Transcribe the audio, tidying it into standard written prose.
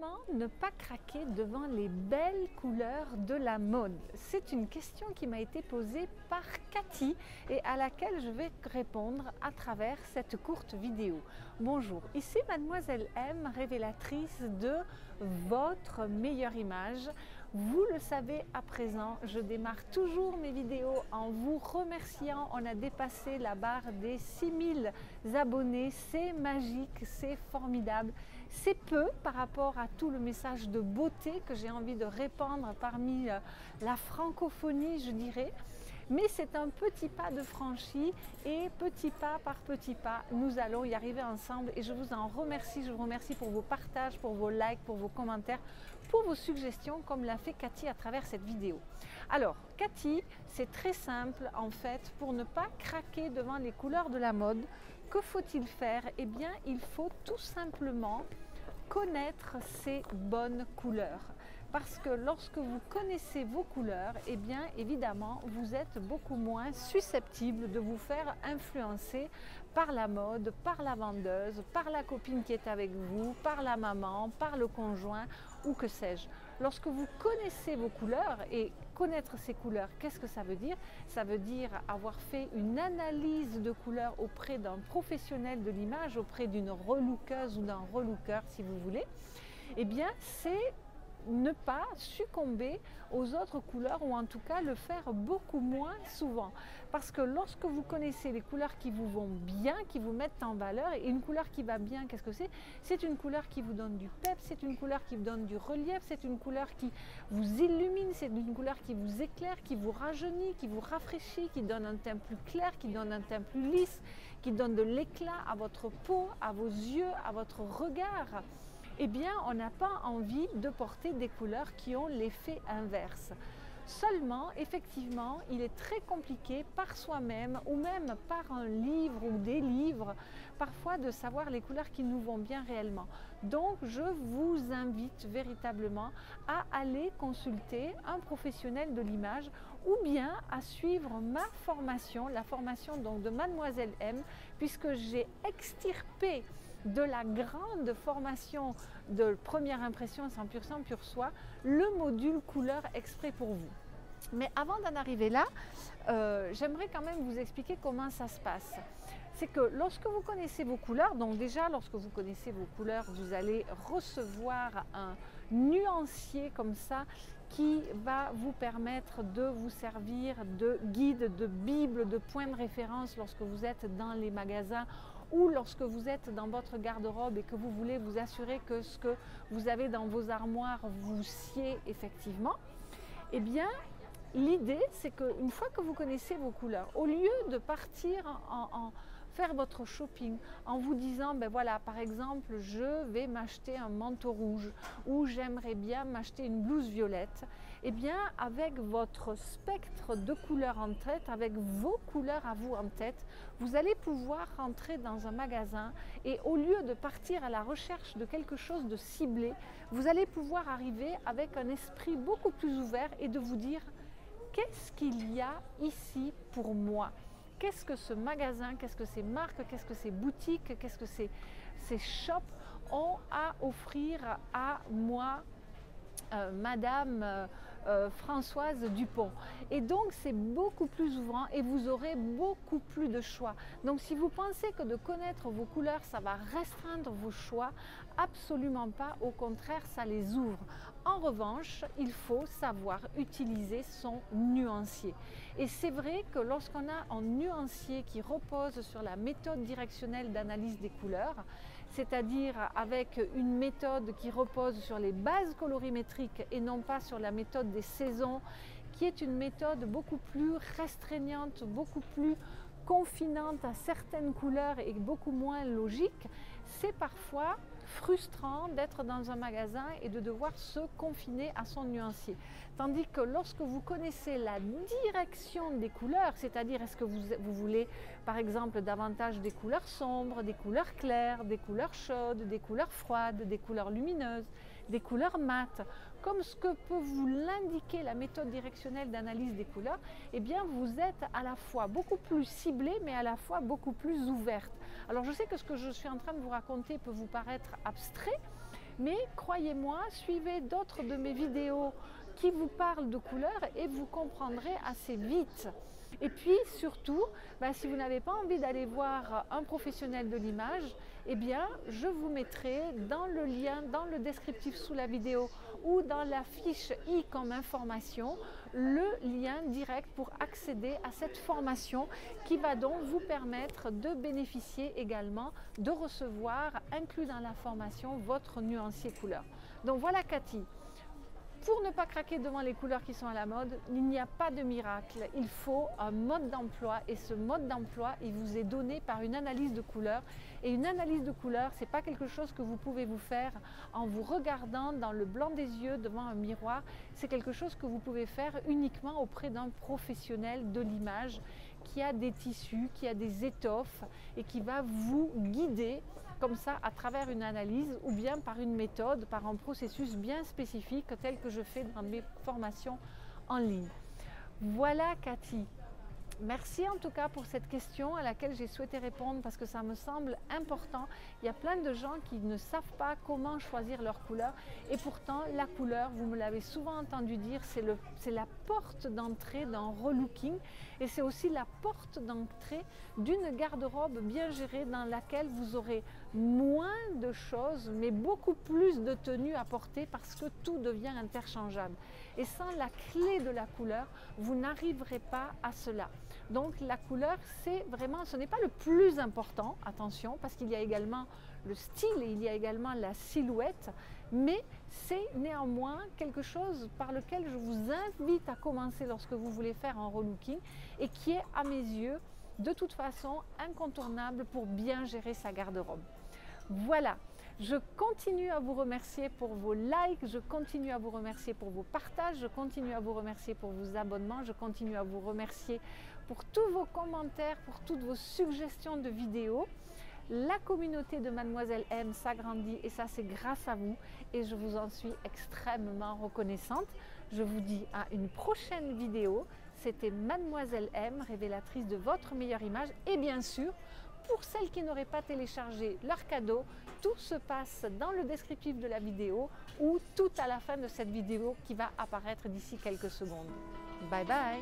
Comment ne pas craquer devant les belles couleurs de la mode? C'est une question qui m'a été posée par Cathy et à laquelle je vais répondre à travers cette courte vidéo. Bonjour, ici Mademoiselle M, révélatrice de votre meilleure image. Vous le savez à présent, je démarre toujours mes vidéos en vous remerciant. On a dépassé la barre des 6000 abonnés. C'est magique, c'est formidable. C'est peu par rapport à tout le message de beauté que j'ai envie de répandre parmi la francophonie, je dirais. Mais c'est un petit pas de franchi et petit pas par petit pas, nous allons y arriver ensemble et je vous en remercie. Je vous remercie pour vos partages, pour vos likes, pour vos commentaires, pour vos suggestions comme l'a fait Cathy à travers cette vidéo. Alors Cathy, c'est très simple en fait, pour ne pas craquer devant les couleurs de la mode, que faut-il faire? Eh bien, il faut tout simplement connaître ces bonnes couleurs. Parce que lorsque vous connaissez vos couleurs, eh bien évidemment, vous êtes beaucoup moins susceptible de vous faire influencer par la mode, par la vendeuse, par la copine qui est avec vous, par la maman, par le conjoint ou que sais-je. Lorsque vous connaissez vos couleurs, et connaître ces couleurs, qu'est-ce que ça veut dire? Ça veut dire avoir fait une analyse de couleurs auprès d'un professionnel de l'image, auprès d'une relookeuse ou d'un relooker si vous voulez. Eh bien, c'est ne pas succomber aux autres couleurs ou en tout cas le faire beaucoup moins souvent. Parce que lorsque vous connaissez les couleurs qui vous vont bien, qui vous mettent en valeur, et une couleur qui va bien, qu'est-ce que c'est? C'est une couleur qui vous donne du pep, c'est une couleur qui vous donne du relief, c'est une couleur qui vous illumine, c'est une couleur qui vous éclaire, qui vous rajeunit, qui vous rafraîchit, qui donne un teint plus clair, qui donne un teint plus lisse, qui donne de l'éclat à votre peau, à vos yeux, à votre regard. Eh bien, on n'a pas envie de porter des couleurs qui ont l'effet inverse. Seulement, effectivement, il est très compliqué par soi-même ou même par un livre ou des livres, parfois de savoir les couleurs qui nous vont bien réellement. Donc, je vous invite véritablement à aller consulter un professionnel de l'image ou bien à suivre ma formation, la formation donc de Mademoiselle M, puisque j'ai extirpé de la grande formation de première impression 100% pur soie, le module couleur exprès pour vous. Mais avant d'en arriver là, j'aimerais quand même vous expliquer comment ça se passe. C'est que lorsque vous connaissez vos couleurs, donc déjà lorsque vous connaissez vos couleurs, vous allez recevoir un nuancier comme ça qui va vous permettre de vous servir de guide, de bible, de point de référence lorsque vous êtes dans les magasins ou lorsque vous êtes dans votre garde-robe et que vous voulez vous assurer que ce que vous avez dans vos armoires vous sied effectivement. Eh bien, l'idée, c'est qu'une fois que vous connaissez vos couleurs, au lieu de partir faire votre shopping en vous disant, ben voilà, par exemple, je vais m'acheter un manteau rouge ou j'aimerais bien m'acheter une blouse violette, eh bien, avec votre spectre de couleurs en tête, avec vos couleurs à vous en tête, vous allez pouvoir rentrer dans un magasin et au lieu de partir à la recherche de quelque chose de ciblé, vous allez pouvoir arriver avec un esprit beaucoup plus ouvert et de vous dire, qu'est-ce qu'il y a ici pour moi? Qu'est-ce que ce magasin, qu'est-ce que ces marques, qu'est-ce que ces boutiques, qu'est-ce que ces shops ont à offrir à moi, Madame Françoise Dupont. Et donc c'est beaucoup plus ouvrant et vous aurez beaucoup plus de choix. Donc si vous pensez que de connaître vos couleurs ça va restreindre vos choix, absolument pas, au contraire ça les ouvre. En revanche, il faut savoir utiliser son nuancier. Et c'est vrai que lorsqu'on a un nuancier qui repose sur la méthode directionnelle d'analyse des couleurs, c'est-à-dire avec une méthode qui repose sur les bases colorimétriques et non pas sur la méthode des saisons, qui est une méthode beaucoup plus restreignante, beaucoup plus confinante à certaines couleurs et beaucoup moins logique, c'est parfois frustrant d'être dans un magasin et de devoir se confiner à son nuancier. Tandis que lorsque vous connaissez la direction des couleurs, c'est-à-dire est-ce que vous voulez par exemple davantage des couleurs sombres, des couleurs claires, des couleurs chaudes, des couleurs froides, des couleurs lumineuses, des couleurs mates, comme ce que peut vous l'indiquer la méthode directionnelle d'analyse des couleurs, eh bien vous êtes à la fois beaucoup plus ciblé mais à la fois beaucoup plus ouverte. Alors je sais que ce que je suis en train de vous raconter peut vous paraître abstrait, Mais croyez-moi, suivez d'autres de mes vidéos qui vous parlent de couleurs et vous comprendrez assez vite. Et puis surtout, si vous n'avez pas envie d'aller voir un professionnel de l'image, eh bien je vous mettrai dans le lien, dans le descriptif sous la vidéo ou dans la fiche i comme information, le lien direct pour accéder à cette formation qui va donc vous permettre de bénéficier également de recevoir, inclus dans la formation, votre nuancier couleur. Donc voilà Cathy. Pour ne pas craquer devant les couleurs qui sont à la mode, il n'y a pas de miracle. Il faut un mode d'emploi et ce mode d'emploi, il vous est donné par une analyse de couleurs. Et une analyse de couleurs, ce n'est pas quelque chose que vous pouvez vous faire en vous regardant dans le blanc des yeux devant un miroir. C'est quelque chose que vous pouvez faire uniquement auprès d'un professionnel de l'image qui a des tissus, qui a des étoffes et qui va vous guider comme ça à travers une analyse ou bien par une méthode, par un processus bien spécifique tel que je fais dans mes formations en ligne. Voilà Cathy. Merci en tout cas pour cette question à laquelle j'ai souhaité répondre parce que ça me semble important. Il y a plein de gens qui ne savent pas comment choisir leur couleur et pourtant la couleur, vous me l'avez souvent entendu dire, c'est la porte d'entrée d'un relooking et c'est aussi la porte d'entrée d'une garde-robe bien gérée dans laquelle vous aurez moins de choses mais beaucoup plus de tenues à porter parce que tout devient interchangeable. Et sans la clé de la couleur, vous n'arriverez pas à cela. Donc la couleur, c'est vraiment, ce n'est pas le plus important, attention, parce qu'il y a également le style et il y a également la silhouette, mais c'est néanmoins quelque chose par lequel je vous invite à commencer lorsque vous voulez faire un relooking et qui est à mes yeux de toute façon incontournable pour bien gérer sa garde-robe. Voilà. Je continue à vous remercier pour vos likes, je continue à vous remercier pour vos partages, je continue à vous remercier pour vos abonnements, je continue à vous remercier pour tous vos commentaires, pour toutes vos suggestions de vidéos. La communauté de Mademoiselle M s'agrandit et ça c'est grâce à vous et je vous en suis extrêmement reconnaissante. Je vous dis à une prochaine vidéo. C'était Mademoiselle M, révélatrice de votre meilleure image et bien sûr, pour celles qui n'auraient pas téléchargé leur cadeau, tout se passe dans le descriptif de la vidéo ou tout à la fin de cette vidéo qui va apparaître d'ici quelques secondes. Bye bye!